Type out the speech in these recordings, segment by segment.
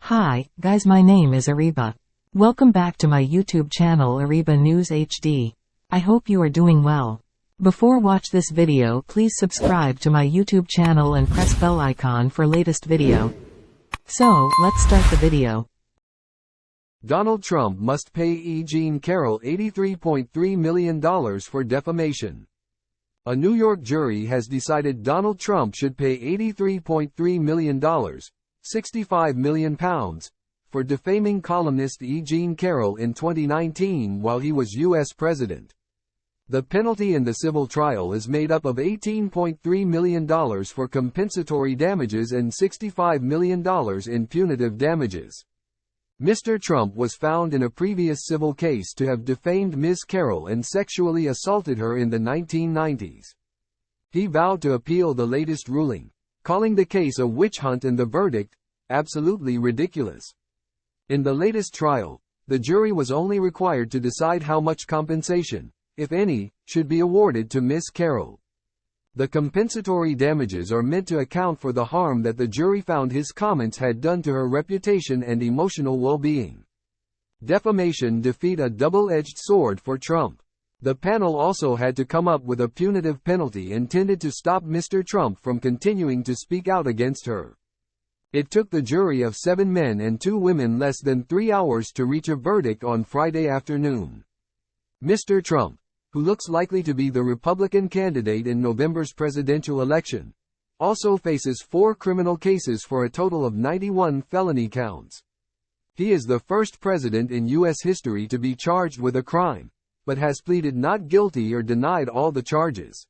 Hi, guys, my name is Ariba. Welcome back to my YouTube channel Ariba News HD. I hope you are doing well. Before watch this video, please subscribe to my YouTube channel and press bell icon for latest video. So, let's start the video. Donald Trump must pay E Jean Carroll $83.3 million for defamation. A New York jury has decided Donald Trump should pay $83.3 million, £65 million, for defaming columnist E Jean Carroll in 2019 while he was U.S. president. The penalty in the civil trial is made up of $18.3 million for compensatory damages and $65 million in punitive damages. Mr. Trump was found in a previous civil case to have defamed Ms. Carroll and sexually assaulted her in the 1990s. He vowed to appeal the latest ruling, calling the case a witch hunt and the verdict absolutely ridiculous. In the latest trial, the jury was only required to decide how much compensation, if any, should be awarded to Ms. Carroll. The compensatory damages are meant to account for the harm that the jury found his comments had done to her reputation and emotional well-being. Defamation defeat a double-edged sword for Trump. The panel also had to come up with a punitive penalty intended to stop Mr. Trump from continuing to speak out against her. It took the jury of 7 men and 2 women less than 3 hours to reach a verdict on Friday afternoon. Mr. Trump, who looks likely to be the Republican candidate in November's presidential election, also faces 4 criminal cases for a total of 91 felony counts. He is the first president in U.S. history to be charged with a crime, but has pleaded not guilty or denied all the charges.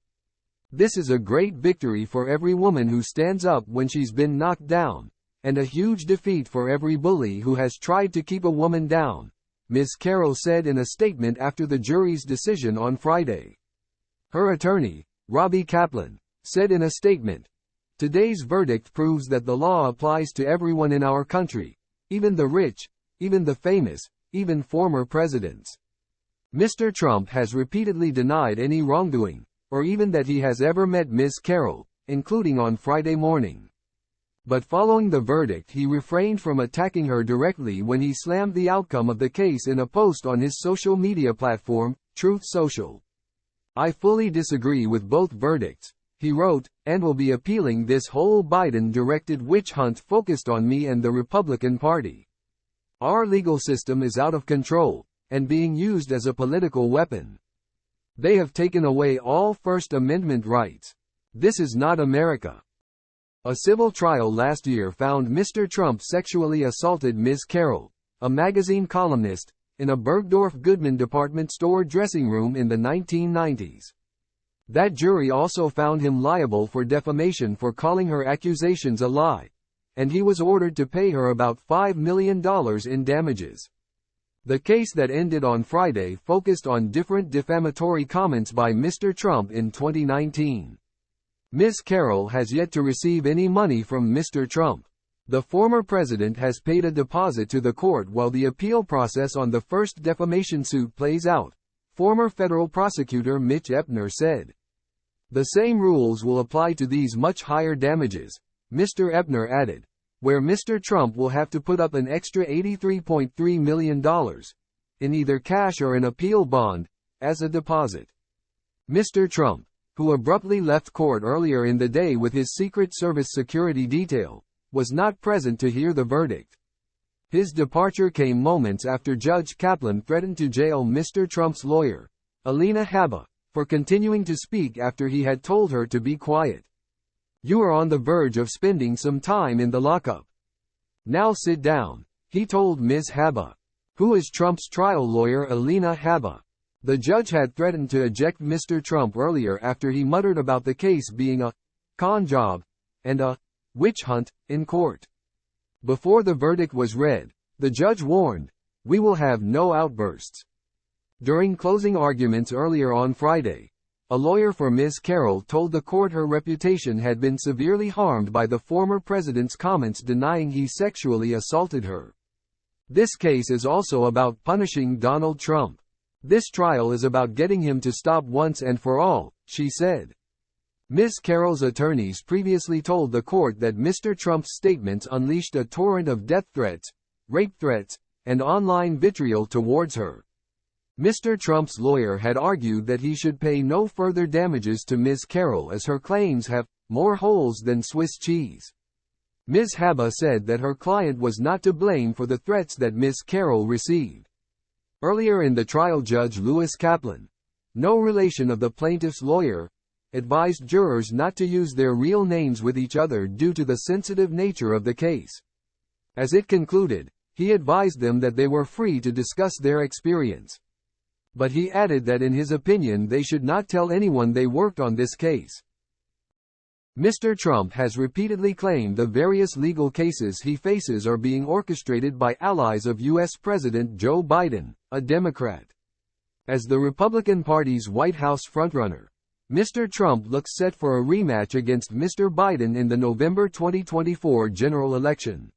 This is a great victory for every woman who stands up when she's been knocked down, and a huge defeat for every bully who has tried to keep a woman down, Ms. Carroll said in a statement after the jury's decision on Friday. Her attorney, Robbie Kaplan, said in a statement, "Today's verdict proves that the law applies to everyone in our country, even the rich, even the famous, even former presidents." Mr. Trump has repeatedly denied any wrongdoing, or even that he has ever met Ms. Carroll, including on Friday morning. But following the verdict, he refrained from attacking her directly when he slammed the outcome of the case in a post on his social media platform, Truth Social. "I fully disagree with both verdicts," he wrote, "and will be appealing this whole Biden-directed witch hunt focused on me and the Republican Party. Our legal system is out of control, and being used as a political weapon. They have taken away all First Amendment rights. This is not America." A civil trial last year found Mr. Trump sexually assaulted Ms. Carroll, a magazine columnist, in a Bergdorf Goodman department store dressing room in the 1990s. That jury also found him liable for defamation for calling her accusations a lie, and he was ordered to pay her about $5 million in damages. The case that ended on Friday focused on different defamatory comments by Mr. Trump in 2019. Ms. Carroll has yet to receive any money from Mr. Trump. The former president has paid a deposit to the court while the appeal process on the first defamation suit plays out, former federal prosecutor Mitch Epner said. The same rules will apply to these much higher damages, Mr. Epner added, where Mr. Trump will have to put up an extra $83.3 million, in either cash or an appeal bond, as a deposit. Mr. Trump, who abruptly left court earlier in the day with his Secret Service security detail, was not present to hear the verdict. His departure came moments after Judge Kaplan threatened to jail Mr. Trump's lawyer, Alina Habba, for continuing to speak after he had told her to be quiet. "You are on the verge of spending some time in the lockup. Now sit down," he told Ms. Habba, who is Trump's trial lawyer. Alina Habba. The judge had threatened to eject Mr. Trump earlier after he muttered about the case being a con job and a witch hunt in court. Before the verdict was read, the judge warned, "We will have no outbursts." During closing arguments earlier on Friday, a lawyer for Ms. Carroll told the court her reputation had been severely harmed by the former president's comments denying he sexually assaulted her. "This case is also about punishing Donald Trump. This trial is about getting him to stop once and for all," she said. Ms. Carroll's attorneys previously told the court that Mr. Trump's statements unleashed a torrent of death threats, rape threats, and online vitriol towards her. Mr. Trump's lawyer had argued that he should pay no further damages to Ms. Carroll as her claims have more holes than Swiss cheese. Ms. Haba said that her client was not to blame for the threats that Ms. Carroll received. Earlier in the trial, Judge Lewis Kaplan, no relation of the plaintiff's lawyer, advised jurors not to use their real names with each other due to the sensitive nature of the case. As it concluded, he advised them that they were free to discuss their experience. But he added that in his opinion they should not tell anyone they worked on this case. Mr. Trump has repeatedly claimed the various legal cases he faces are being orchestrated by allies of U.S. President Joe Biden, a Democrat. As the Republican Party's White House frontrunner, Mr. Trump looks set for a rematch against Mr. Biden in the November 2024 general election.